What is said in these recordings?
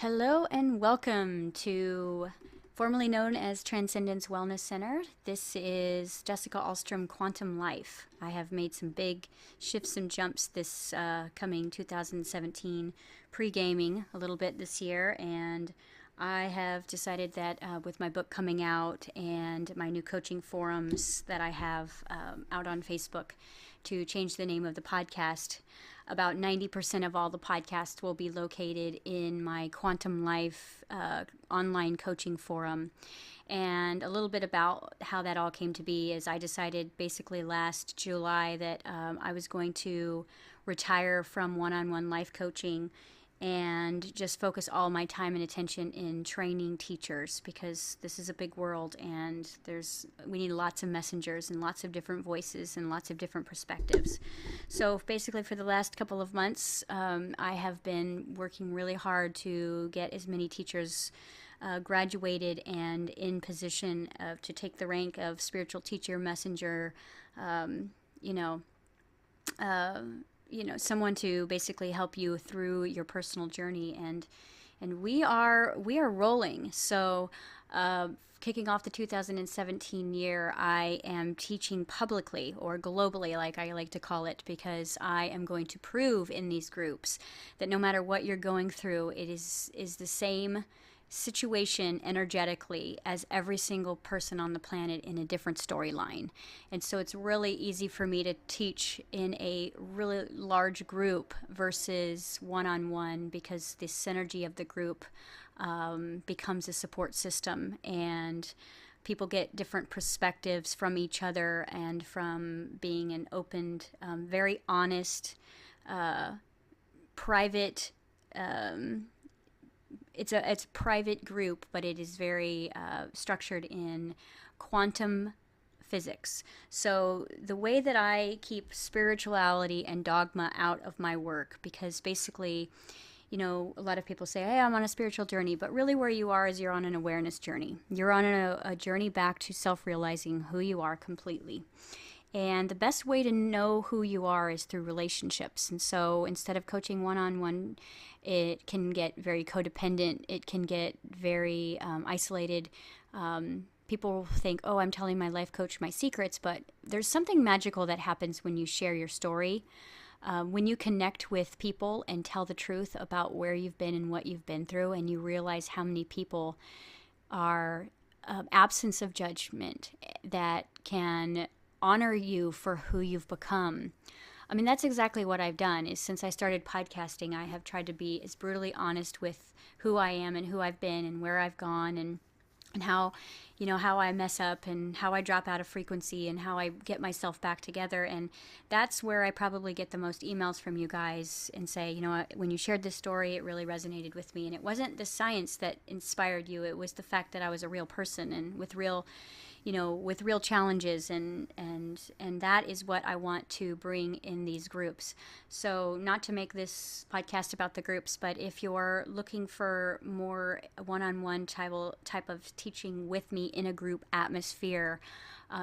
Hello and welcome to formerly known as Transcendence Wellness Center. This is Jessica Alstrom Quantum Life. I have made some big shifts and jumps this coming 2017 pre-gaming a little bit this year, and I have decided that with my book coming out and my new coaching forums that I have out on Facebook to change the name of the podcast. About 90% of all the podcasts will be located in my Quantum Life online coaching forum. And a little bit about how that all came to be is I decided basically last July that I was going to retire from one-on-one life coaching and just focus all my time and attention in training teachers, because this is a big world and we need lots of messengers and lots of different voices and lots of different perspectives. So basically for the last couple of months, I have been working really hard to get as many teachers graduated and in position to take the rank of spiritual teacher, messenger, um, you know, uh, someone to basically help you through your personal journey, and we are rolling. So, kicking off the 2017 year, I am teaching publicly or globally, like I like to call it, because I am going to prove in these groups that no matter what you're going through, it is the same situation energetically as every single person on the planet in a different storyline. And so it's really easy for me to teach in a really large group versus one-on-one, because the synergy of the group becomes a support system, and people get different perspectives from each other and from being an open, very honest, private, it's a private group, but it is very structured in quantum physics. So the way that I keep spirituality and dogma out of my work, because basically, a lot of people say, hey, I'm on a spiritual journey, but really where you are is you're on an awareness journey. You're on a journey back to self-realizing who you are completely. And the best way to know who you are is through relationships. And so instead of coaching one-on-one, it can get very codependent. It can get very isolated. People think, oh, I'm telling my life coach my secrets, but there's something magical that happens when you share your story. When you connect with people and tell the truth about where you've been and what you've been through, and you realize how many people are absence of judgment that can honor you for who you've become. I mean, that's exactly what I've done. Is since I started podcasting, I have tried to be as brutally honest with who I am and who I've been and where I've gone, and how, how I mess up and how I drop out of frequency and how I get myself back together. And that's where I probably get the most emails from you guys and say, when you shared this story, it really resonated with me. And it wasn't the science that inspired you. It was the fact that I was a real person and with real challenges, and that is what I want to bring in these groups. So not to make this podcast about the groups, but if you're looking for more one-on-one type of teaching with me in a group atmosphere,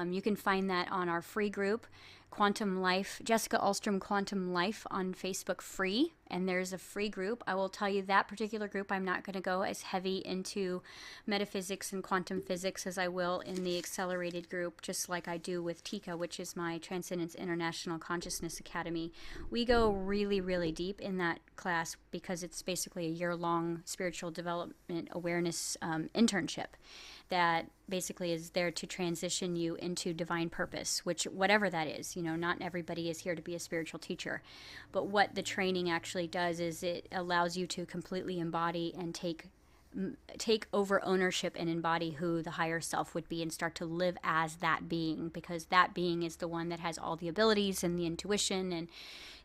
you can find that on our free group, Quantum Life, Jessica Alstrom Quantum Life on Facebook, free. And there's a free group. I will tell you that particular group, I'm not going to go as heavy into metaphysics and quantum physics as I will in the accelerated group, just like I do with TICA, which is my Transcendence International Consciousness Academy. We go really, really deep in that class because it's basically a year-long spiritual development awareness internship that basically is there to transition you into divine purpose, which whatever that is, not everybody is here to be a spiritual teacher. But what the training actually does is it allows you to completely embody and take over ownership and embody who the higher self would be and start to live as that being, because that being is the one that has all the abilities and the intuition and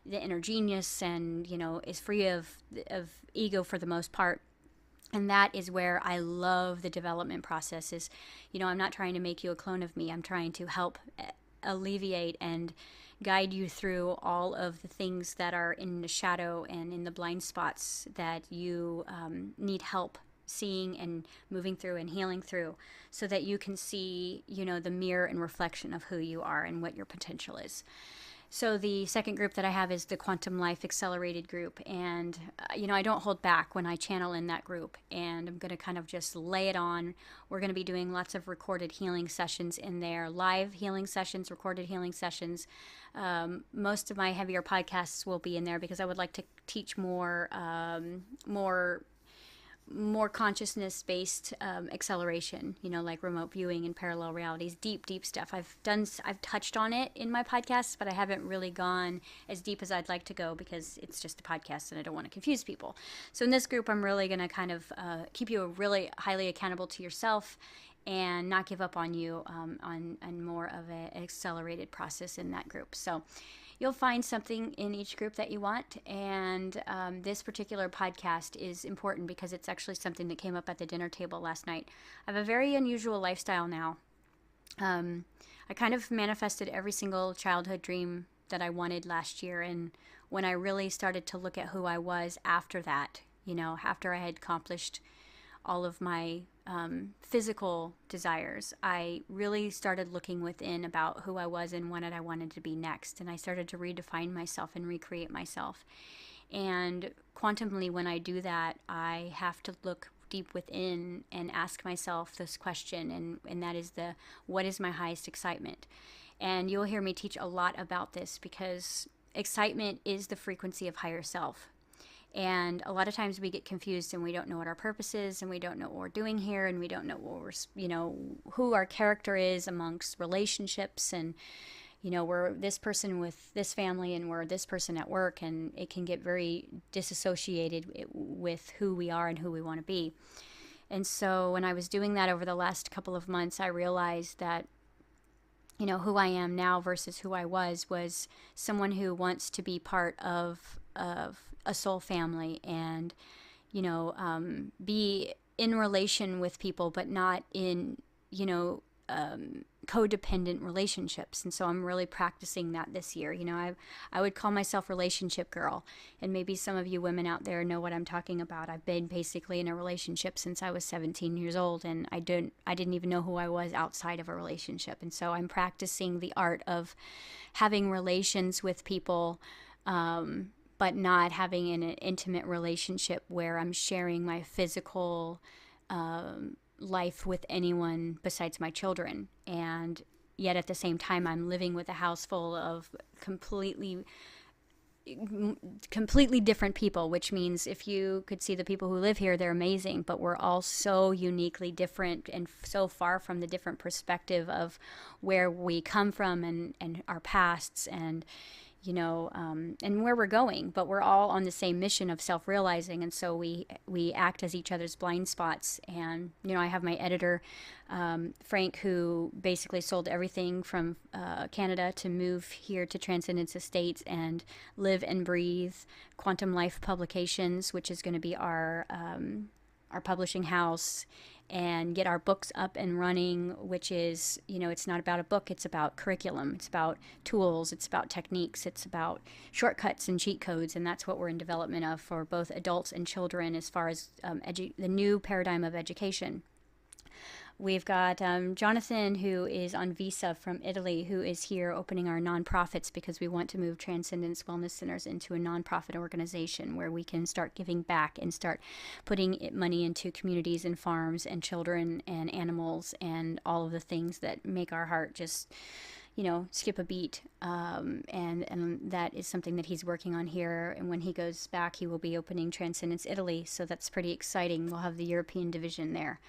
the inner genius and, is free of ego for the most part. And that is where I love the development process is, I'm not trying to make you a clone of me. I'm trying to help alleviate and guide you through all of the things that are in the shadow and in the blind spots that you need help seeing and moving through and healing through, so that you can see, the mirror and reflection of who you are and what your potential is. So the second group that I have is the Quantum Life Accelerated group, and I don't hold back when I channel in that group, and I'm going to kind of just lay it on. We're going to be doing lots of recorded healing sessions in there, live healing sessions, recorded healing sessions. Most of my heavier podcasts will be in there because I would like to teach more consciousness based acceleration, like remote viewing and parallel realities, deep stuff. I've touched on it in my podcasts, but I haven't really gone as deep as I'd like to go because it's just a podcast and I don't want to confuse people. So in this group, I'm really going to kind of keep you really highly accountable to yourself and not give up on you on more of an accelerated process in that group. So you'll find something in each group that you want, and this particular podcast is important because it's actually something that came up at the dinner table last night. I have a very unusual lifestyle now. I kind of manifested every single childhood dream that I wanted last year, and when I really started to look at who I was after that, after I had accomplished all of my physical desires, I really started looking within about who I was and what I wanted to be next. And I started to redefine myself and recreate myself. And quantumly, when I do that, I have to look deep within and ask myself this question, and that is what is my highest excitement? And you'll hear me teach a lot about this because excitement is the frequency of higher self. And a lot of times we get confused and we don't know what our purpose is, and we don't know what we're doing here, and we don't know what who our character is amongst relationships, and we're this person with this family and we're this person at work, and it can get very disassociated with who we are and who we want to be. And so when I was doing that over the last couple of months, I realized that who I am now versus who I was someone who wants to be part of a soul family and, be in relation with people, but not in, codependent relationships. And so I'm really practicing that this year. I would call myself relationship girl, and maybe some of you women out there know what I'm talking about. I've been basically in a relationship since I was 17 years old, and I didn't even know who I was outside of a relationship. And so I'm practicing the art of having relations with people, but not having an intimate relationship where I'm sharing my physical life with anyone besides my children. And yet at the same time, I'm living with a house full of completely different people, which means if you could see the people who live here, they're amazing, but we're all so uniquely different and so far from the different perspective of where we come from and our pasts and and where we're going, but we're all on the same mission of self-realizing. And so we act as each other's blind spots. And, I have my editor, Frank, who basically sold everything from Canada to move here to Transcendence Estates and live and breathe Quantum Life Publications, which is going to be our publishing house, and get our books up and running, which is, it's not about a book, it's about curriculum, it's about tools, it's about techniques, it's about shortcuts and cheat codes, and that's what we're in development of for both adults and children as far as the new paradigm of education. We've got Jonathan, who is on visa from Italy, who is here opening our nonprofits because we want to move Transcendence Wellness Centers into a nonprofit organization where we can start giving back and start putting money into communities and farms and children and animals and all of the things that make our heart just skip a beat. And that is something that he's working on here. And when he goes back, he will be opening Transcendence Italy. So that's pretty exciting. We'll have the European division there.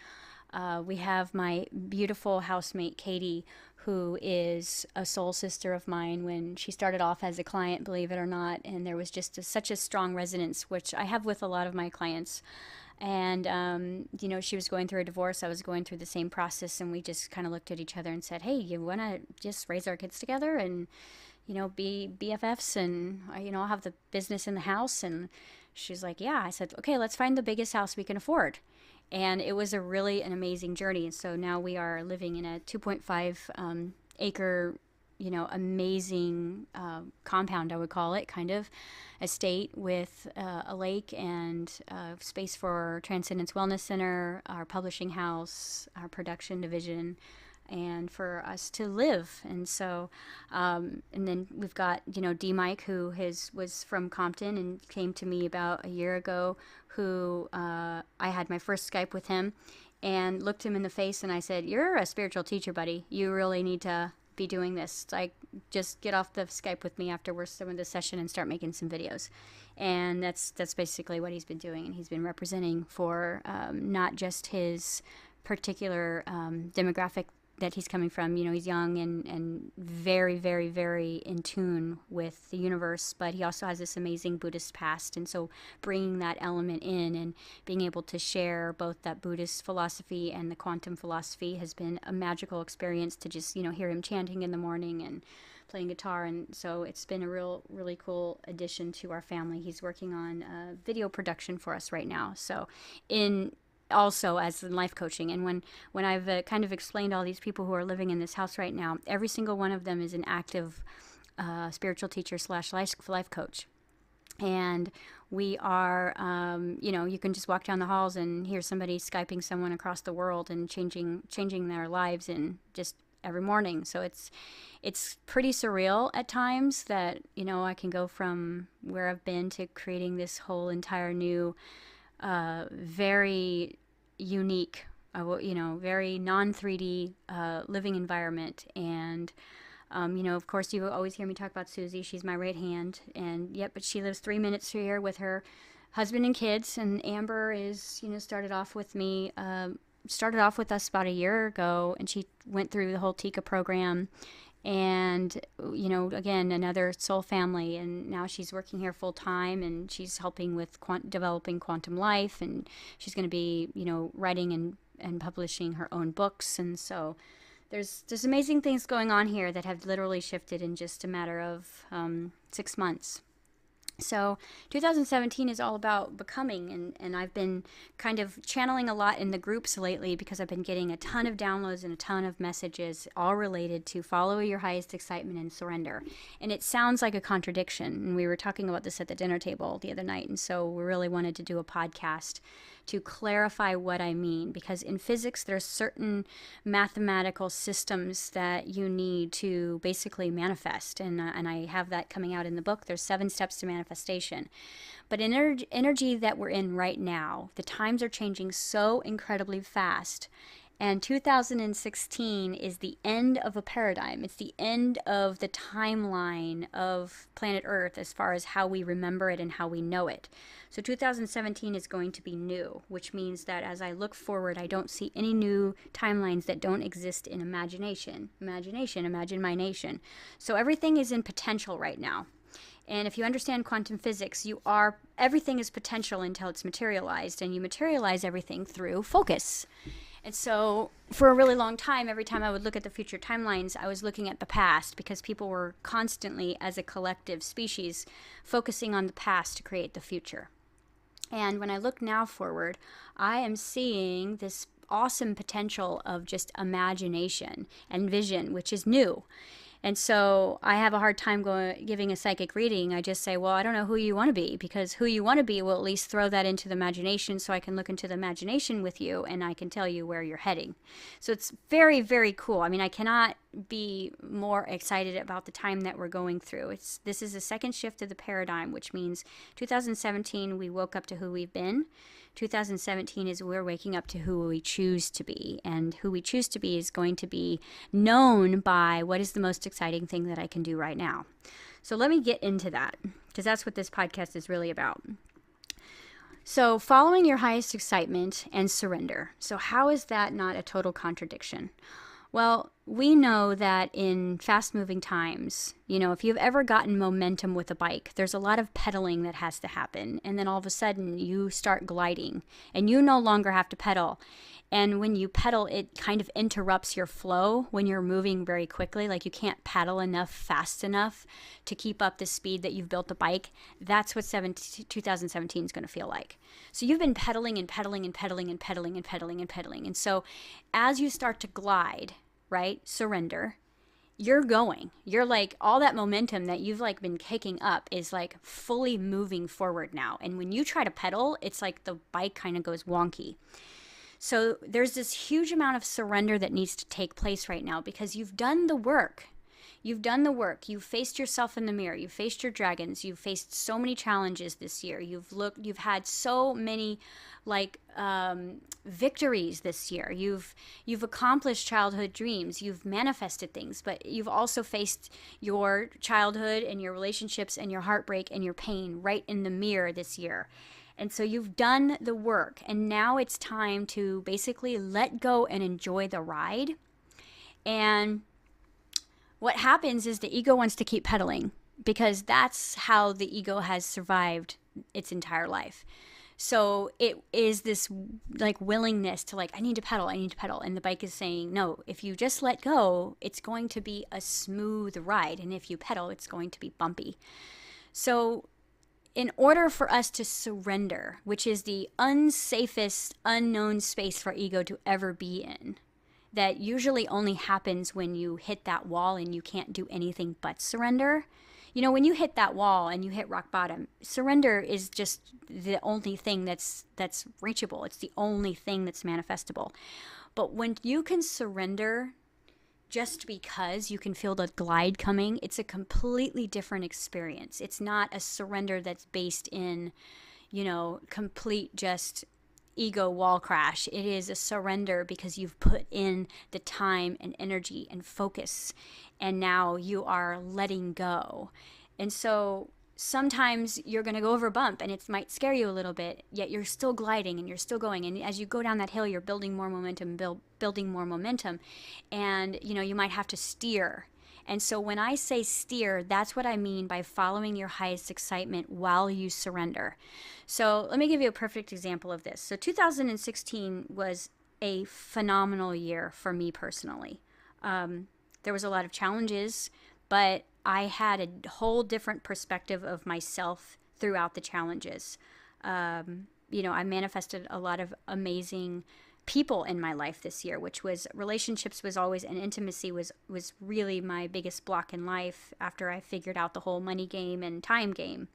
We have my beautiful housemate, Katie, who is a soul sister of mine when she started off as a client, believe it or not. And there was just such a strong resonance, which I have with a lot of my clients. And, she was going through a divorce. I was going through the same process. And we just kind of looked at each other and said, hey, you want to just raise our kids together and, be BFFs and, I'll have the business in the house. And she's like, yeah. I said, okay, let's find the biggest house we can afford. And it was an amazing journey. And so now we are living in a 2.5 acre, amazing compound, I would call it, kind of estate with a lake and space for Transcendence Wellness Center, our publishing house, our production division, and for us to live. And so, and then we've got, D Mike, who was from Compton and came to me about a year ago, who I had my first Skype with him and looked him in the face and I said, "You're a spiritual teacher, buddy. You really need to be doing this. It's like, just get off the Skype with me after we're done with the session and start making some videos." And that's basically what he's been doing. And he's been representing for not just his particular demographic that he's coming from. He's young and very, very, very in tune with the universe, but he also has this amazing Buddhist past. And so bringing that element in and being able to share both that Buddhist philosophy and the quantum philosophy has been a magical experience to just, hear him chanting in the morning and playing guitar. And so it's been a really cool addition to our family. He's working on video production for us right now. So also as in life coaching. And when I've kind of explained all these people who are living in this house right now, every single one of them is an active spiritual teacher / life coach. And we are, you can just walk down the halls and hear somebody Skyping someone across the world and changing their lives in just every morning. So it's pretty surreal at times that, I can go from where I've been to creating this whole entire new very unique, very non-3D living environment. And, of course, you always hear me talk about Susie. She's my right hand. But she lives 3 minutes here with her husband and kids. And Amber is, started off with us about a year ago. And she went through the whole TICA program. And, again, another soul family. And now she's working here full time and she's helping with developing quantum life. And she's going to be, writing and publishing her own books. And so there's amazing things going on here that have literally shifted in just a matter of 6 months. So 2017 is all about becoming, and I've been kind of channeling a lot in the groups lately because I've been getting a ton of downloads and a ton of messages all related to follow your highest excitement and surrender. And it sounds like a contradiction, and we were talking about this at the dinner table the other night, and so we really wanted to do a podcast to clarify what I mean, because in physics there's certain mathematical systems that you need to basically manifest, and I have that coming out in the book. There's 7 steps to manifestation. But in energy that we're in right now, the times are changing so incredibly fast. And 2016 is the end of a paradigm. It's the end of the timeline of planet Earth as far as how we remember it and how we know it. So 2017 is going to be new, which means that as I look forward, I don't see any new timelines that don't exist in imagination. Imagine my nation. So everything is in potential right now. And if you understand quantum physics, everything is potential until it's materialized, and you materialize everything through focus. And so for a really long time, every time I would look at the future timelines, I was looking at the past because people were constantly, as a collective species, focusing on the past to create the future. And when I look now forward, I am seeing this awesome potential of just imagination and vision, which is new. And so I have a hard time giving a psychic reading. I just say, well, I don't know who you want to be, because who you want to be will at least throw that into the imagination, so I can look into the imagination with you and I can tell you where you're heading. So it's very, very cool. I mean, I cannot be more excited about the time that we're going through. This is a second shift of the paradigm, which means 2017 we woke up to who we've been. 2017 is we're waking up to who we choose to be, and who we choose to be is going to be known by what is the most exciting thing that I can do right now. So let me get into that, because that's what this podcast is really about. So following your highest excitement and surrender. So how is that not a total contradiction? Well, we know that in fast-moving times, if you've ever gotten momentum with a bike, there's a lot of pedaling that has to happen. And then all of a sudden, you start gliding, and you no longer have to pedal. And when you pedal, it kind of interrupts your flow when you're moving very quickly. Like you can't paddle fast enough to keep up the speed that you've built the bike. That's what 2017 is going to feel like. So you've been pedaling and pedaling and pedaling and pedaling and pedaling and pedaling. And so as you start to glide, right, surrender, you're like all that momentum that you've like been kicking up is like fully moving forward now. And when you try to pedal, it's like the bike kind of goes wonky. So there's this huge amount of surrender that needs to take place right now because you've done the work. You've done the work. You've faced yourself in the mirror. You've faced your dragons. You've faced so many challenges this year. You've had so many like victories this year. You've accomplished childhood dreams. You've manifested things, but you've also faced your childhood and your relationships and your heartbreak and your pain right in the mirror this year. And so you've done the work, and now it's time to basically let go and enjoy the ride. And what happens is the ego wants to keep pedaling because that's how the ego has survived its entire life. So it is this like willingness to like, I need to pedal. And the bike is saying, no, if you just let go, it's going to be a smooth ride. And if you pedal, it's going to be bumpy. So in order for us to surrender, which is the unsafest, unknown space for ego to ever be in, that usually only happens when you hit that wall and you can't do anything but surrender. You know, when you hit that wall and you hit rock bottom, surrender is just the only thing that's reachable. It's the only thing that's manifestable. But when you can surrender just because you can feel the glide coming, it's a completely different experience. It's not a surrender that's based in, you know, complete just ego wall crash. It is a surrender because you've put in the time and energy and focus, and now you are letting go. And so sometimes you're going to go over a bump and it might scare you a little bit, yet you're still gliding and you're still going. And as you go down that hill, you're building more momentum, building more momentum. And, you know, you might have to steer. And so when I say steer, that's what I mean by following your highest excitement while you surrender. So let me give you a perfect example of this. So 2016 was a phenomenal year for me personally. There was a lot of challenges, but I had a whole different perspective of myself throughout the challenges. You know, I manifested a lot of amazing people in my life this year, which was relationships was always, and intimacy was really my biggest block in life after I figured out the whole money game and time game.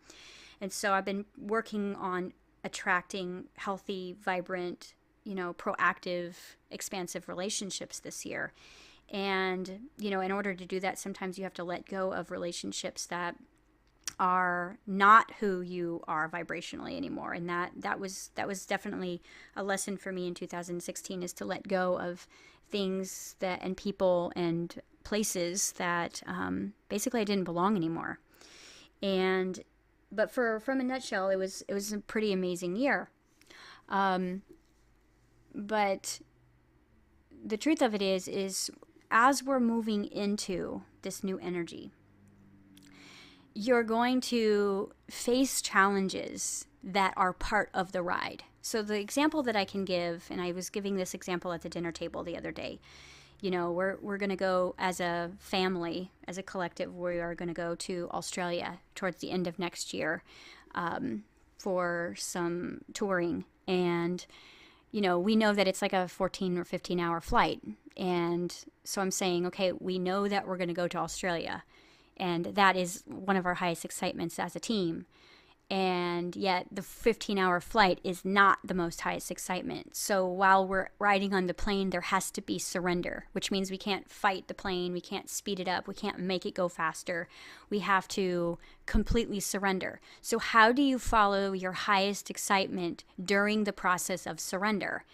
And so I've been working on attracting healthy, vibrant, you know, proactive, expansive relationships this year. And, you know, in order to do that, sometimes you have to let go of relationships that are not who you are vibrationally anymore. And that was definitely a lesson for me in 2016, is to let go of things that and people and places that basically I didn't belong anymore. But from a nutshell, it was a pretty amazing year. But the truth of it is as we're moving into this new energy, you're going to face challenges that are part of the ride. So the example that I can give, and I was giving this example at the dinner table the other day, you know, we're going to go as a family, as a collective, we are going to go to Australia towards the end of next year for some touring. And, you know, we know that it's like a 14 or 15 hour flight. And so I'm saying, okay, we know that we're going to go to Australia. And that is one of our highest excitements as a team. And yet the 15-hour flight is not the most highest excitement. So while we're riding on the plane, there has to be surrender, which means we can't fight the plane. We can't speed it up. We can't make it go faster. We have to completely surrender. So how do you follow your highest excitement during the process of surrender?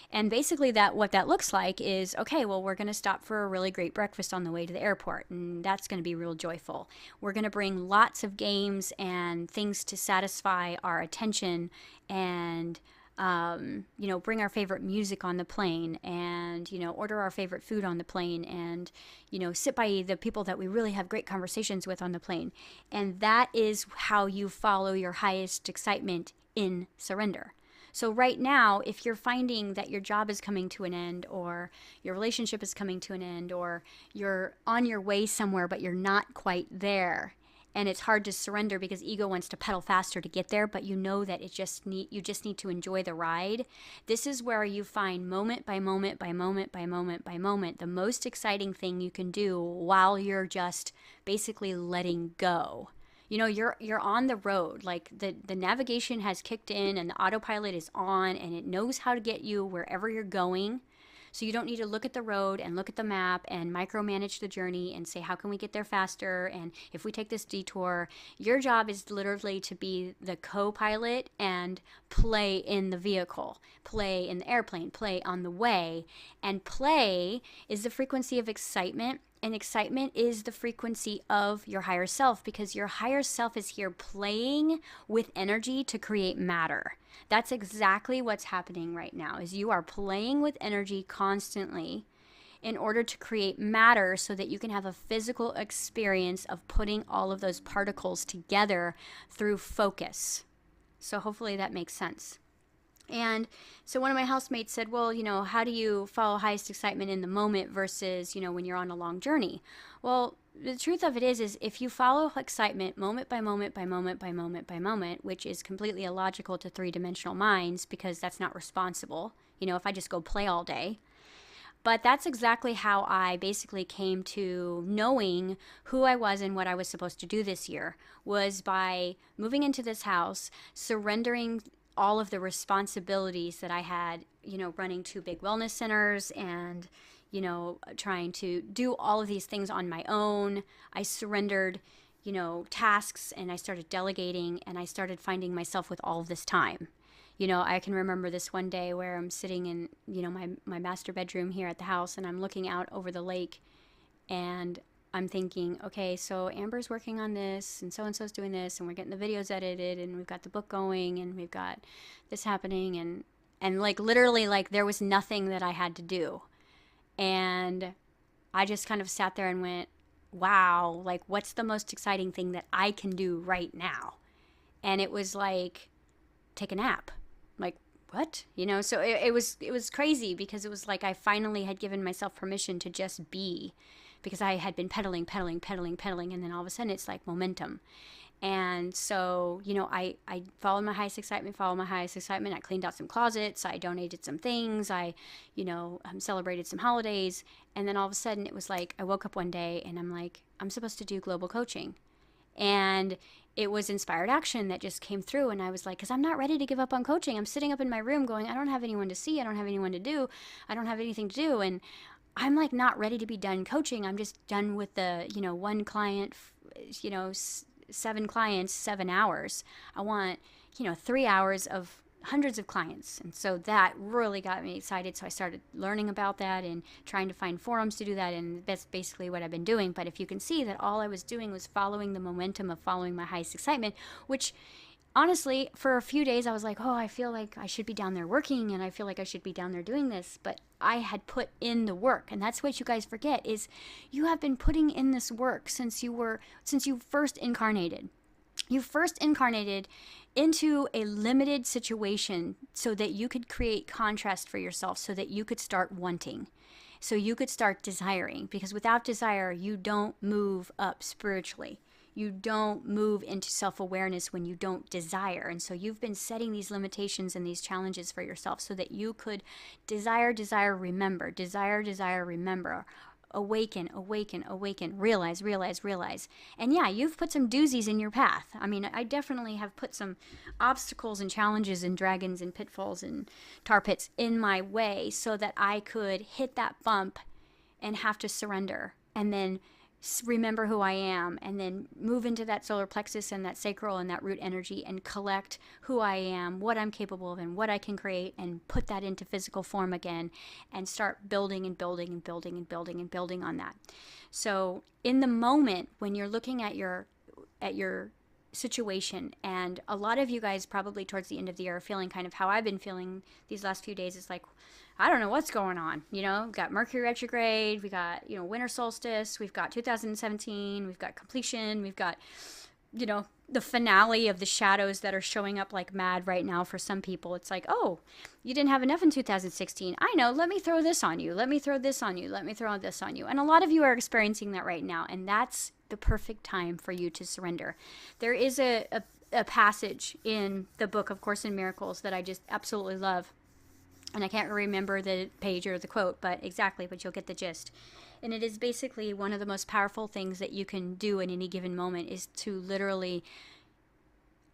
And basically what that looks like is, okay, well, we're going to stop for a really great breakfast on the way to the airport, and that's going to be real joyful. We're going to bring lots of games and things to satisfy our attention and, you know, bring our favorite music on the plane and, you know, order our favorite food on the plane and, you know, sit by the people that we really have great conversations with on the plane. And that is how you follow your highest excitement in surrender. So right now, if you're finding that your job is coming to an end, or your relationship is coming to an end, or you're on your way somewhere but you're not quite there, and it's hard to surrender because ego wants to pedal faster to get there, but you know that you just need to enjoy the ride. This is where you find moment by moment by moment by moment by moment the most exciting thing you can do while you're just basically letting go. You know, you're on the road. Like the navigation has kicked in and the autopilot is on and it knows how to get you wherever you're going. So you don't need to look at the road and look at the map and micromanage the journey and say, how can we get there faster? And if we take this detour, your job is literally to be the co-pilot and play in the vehicle, play in the airplane, play on the way. And play is the frequency of excitement. And excitement is the frequency of your higher self, because your higher self is here playing with energy to create matter. That's exactly what's happening right now, is you are playing with energy constantly in order to create matter so that you can have a physical experience of putting all of those particles together through focus. So hopefully that makes sense. And so one of my housemates said, well, you know, how do you follow highest excitement in the moment versus, you know, when you're on a long journey? Well, the truth of it is if you follow excitement moment by moment by moment by moment by moment, which is completely illogical to three-dimensional minds because that's not responsible, you know, if I just go play all day. But that's exactly how I basically came to knowing who I was and what I was supposed to do this year, was by moving into this house, surrendering all of the responsibilities that I had, you know, running two big wellness centers and, you know, trying to do all of these things on my own. I surrendered, you know, tasks, and I started delegating, and I started finding myself with all of this time. You know, I can remember this one day where I'm sitting in, you know, my master bedroom here at the house, and I'm looking out over the lake, and I'm thinking, okay, so Amber's working on this and so-and-so's doing this, and we're getting the videos edited, and we've got the book going, and we've got this happening, and like literally like there was nothing that I had to do. And I just kind of sat there and went, wow, like what's the most exciting thing that I can do right now? And it was like, take a nap. Like, what? You know, so it was crazy, because it was like I finally had given myself permission to just be, because I had been pedaling, and then all of a sudden it's like momentum. And so, you know, I followed my highest excitement. I cleaned out some closets. I donated some things. I, you know, celebrated some holidays. And then all of a sudden it was like I woke up one day and I'm like, I'm supposed to do global coaching. And it was inspired action that just came through. And I was like, because I'm not ready to give up on coaching. I'm sitting up in my room going, I don't have anyone to see. I don't have anyone to do. I don't have anything to do. And I'm like not ready to be done coaching. I'm just done with the, you know, one client, you know, 7 clients, 7 hours. I want, you know, 3 hours of hundreds of clients. And so that really got me excited. So I started learning about that and trying to find forums to do that. And that's basically what I've been doing. But if you can see that all I was doing was following the momentum of following my highest excitement, which honestly, for a few days, I was like, oh, I feel like I should be down there working, and I feel like I should be down there doing this. But I had put in the work, and that's what you guys forget, is you have been putting in this work since you first incarnated. You first incarnated into a limited situation so that you could create contrast for yourself, so that you could start wanting, so you could start desiring. Because without desire, you don't move up spiritually. You don't move into self-awareness when you don't desire. And so you've been setting these limitations and these challenges for yourself so that you could desire, remember, awaken, realize. And yeah, you've put some doozies in your path. I mean, I definitely have put some obstacles and challenges and dragons and pitfalls and tar pits in my way so that I could hit that bump and have to surrender, and then remember who I am, and then move into that solar plexus and that sacral and that root energy and collect who I am, what I'm capable of, and what I can create, and put that into physical form again, and start building and building and building and building and building on that. So in the moment when you're looking at your situation, and a lot of you guys probably towards the end of the year are feeling kind of how I've been feeling these last few days. It's like, I don't know what's going on. You know, we've got Mercury retrograde, we got, you know, winter solstice, we've got 2017, we've got completion, we've got, you know, the finale of the shadows that are showing up like mad right now for some people. It's like, oh, you didn't have enough in 2016. I know, let me throw this on you. Let me throw this on you. Let me throw this on you. And a lot of you are experiencing that right now. And that's the perfect time for you to surrender. There is a passage in the book of Course in Miracles that I just absolutely love. And I can't remember the page or the quote, but exactly, but you'll get the gist. And it is basically one of the most powerful things that you can do in any given moment is to literally,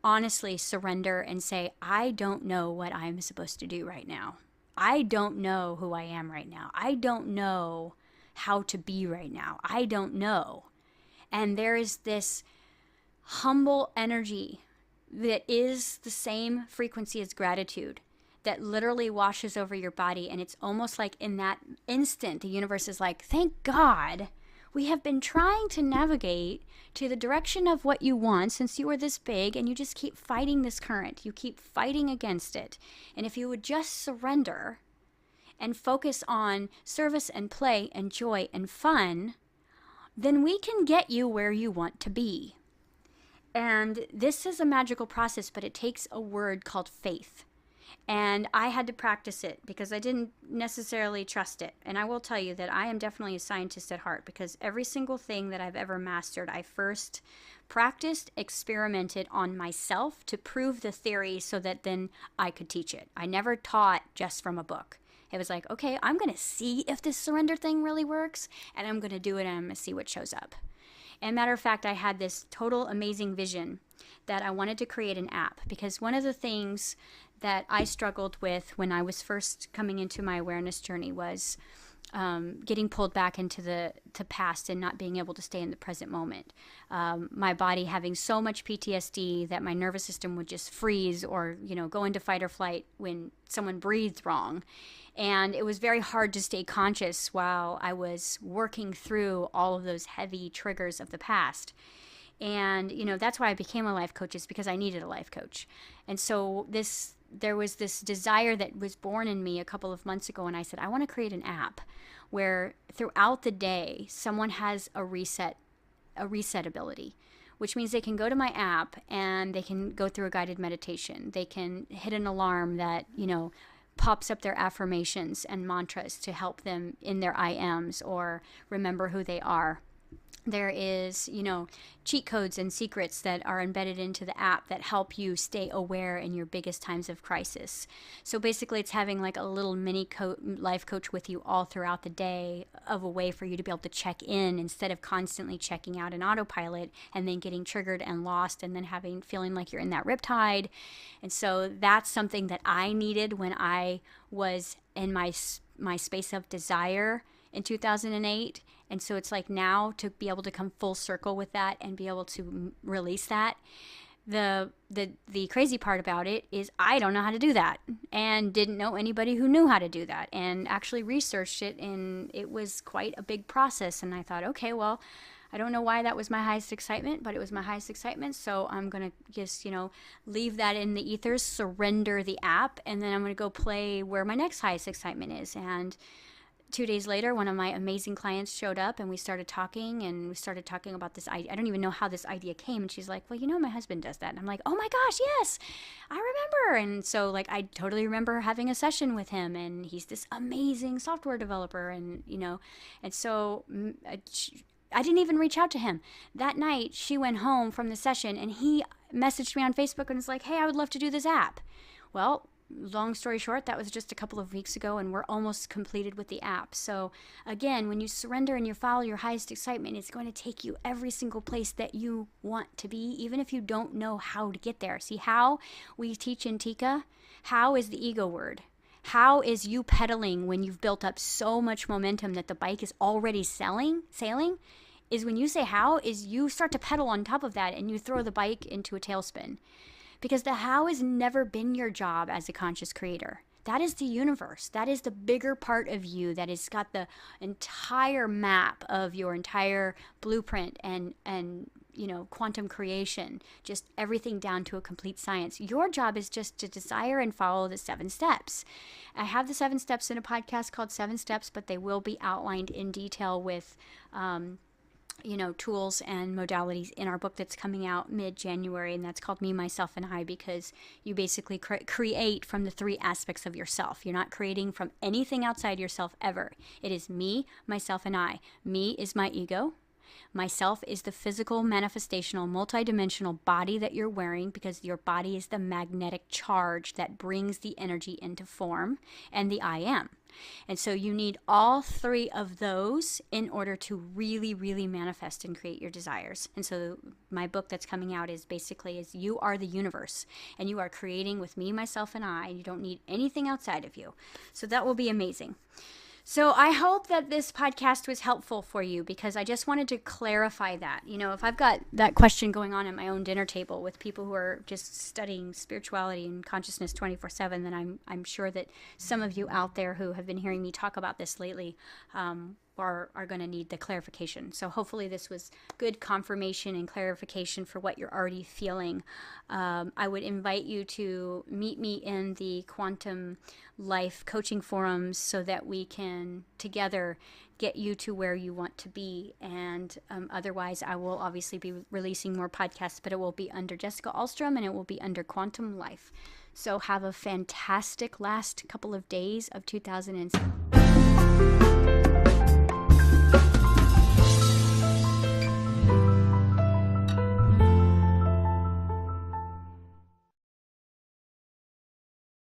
honestly surrender and say, I don't know what I'm supposed to do right now. I don't know who I am right now. I don't know how to be right now. I don't know. And there is this humble energy that is the same frequency as gratitude that literally washes over your body. And it's almost like in that instant, the universe is like, thank God we have been trying to navigate to the direction of what you want since you were this big, and you just keep fighting this current. You keep fighting against it. And if you would just surrender and focus on service and play and joy and fun, then we can get you where you want to be. And this is a magical process, but it takes a word called faith. And I had to practice it because I didn't necessarily trust it. And I will tell you that I am definitely a scientist at heart, because every single thing that I've ever mastered, I first practiced, experimented on myself to prove the theory so that then I could teach it. I never taught just from a book. It was like, okay, I'm going to see if this surrender thing really works, and I'm going to do it, and I'm going to see what shows up. And matter of fact, I had this total amazing vision that I wanted to create an app, because one of the things that I struggled with when I was first coming into my awareness journey was getting pulled back into the past and not being able to stay in the present moment. My body having so much PTSD that my nervous system would just freeze or, go into fight or flight when someone breathed wrong. And it was very hard to stay conscious while I was working through all of those heavy triggers of the past. And, that's why I became a life coach, is because I needed a life coach. And so there was this desire that was born in me a couple of months ago, and I said, I want to create an app where throughout the day someone has a reset ability, which means they can go to my app and they can go through a guided meditation. They can hit an alarm that, pops up their affirmations and mantras to help them in their I ams or remember who they are. There is, cheat codes and secrets that are embedded into the app that help you stay aware in your biggest times of crisis. So basically it's having like a little mini life coach with you all throughout the day, of a way for you to be able to check in instead of constantly checking out in autopilot and then getting triggered and lost and then feeling like you're in that riptide. And so that's something that I needed when I was in my space of desire in 2008. And so it's like now to be able to come full circle with that and be able to release that. The crazy part about it is I don't know how to do that, and didn't know anybody who knew how to do that, and actually researched it, and it was quite a big process. And I thought, okay, well, I don't know why that was my highest excitement, but it was my highest excitement. So I'm going to just, leave that in the ethers, surrender the app, and then I'm going to go play where my next highest excitement is. And 2 days later, one of my amazing clients showed up, and we started talking about this idea. I don't even know how this idea came. And she's like, well, my husband does that. And I'm like, oh my gosh, yes, I remember. And so I totally remember having a session with him, and he's this amazing software developer. And, and so I didn't even reach out to him. That night, she went home from the session, and he messaged me on Facebook and was like, hey, I would love to do this app. Well, long story short, that was just a couple of weeks ago, and we're almost completed with the app. So again, when you surrender and you follow your highest excitement, it's going to take you every single place that you want to be, even if you don't know how to get there. See, how we teach in TICA, how is the ego word. How is you pedaling when you've built up so much momentum that the bike is already sailing, is when you say how, is you start to pedal on top of that and you throw the bike into a tailspin. Because the how has never been your job as a conscious creator. That is the universe. That is the bigger part of you that has got the entire map of your entire blueprint and quantum creation, just everything down to a complete science. Your job is just to desire and follow the 7 steps. I have the 7 steps in a podcast called 7 Steps, but they will be outlined in detail with tools and modalities in our book that's coming out mid-January, and that's called Me, Myself, and I, because you basically create from the 3 aspects of yourself. You're not creating from anything outside yourself ever. It is me, myself, and I. Me is my ego. Myself is the physical, manifestational, multidimensional body that you're wearing, because your body is the magnetic charge that brings the energy into form, and the I am. And so you need all three of those in order to really, really manifest and create your desires. And so my book that's coming out is basically you are the universe, and you are creating with me, myself, and I, and you don't need anything outside of you. So that will be amazing. So I hope that this podcast was helpful for you, because I just wanted to clarify that. If I've got that question going on at my own dinner table with people who are just studying spirituality and consciousness 24/7, then I'm sure that some of you out there who have been hearing me talk about this lately are going to need the clarification. So hopefully this was good confirmation and clarification for what you're already feeling. I would invite you to meet me in the Quantum Life coaching forums so that we can together get you to where you want to be. And otherwise, I will obviously be releasing more podcasts, but it will be under Jessica Alstrom, and it will be under Quantum Life. So have a fantastic last couple of days of 2007.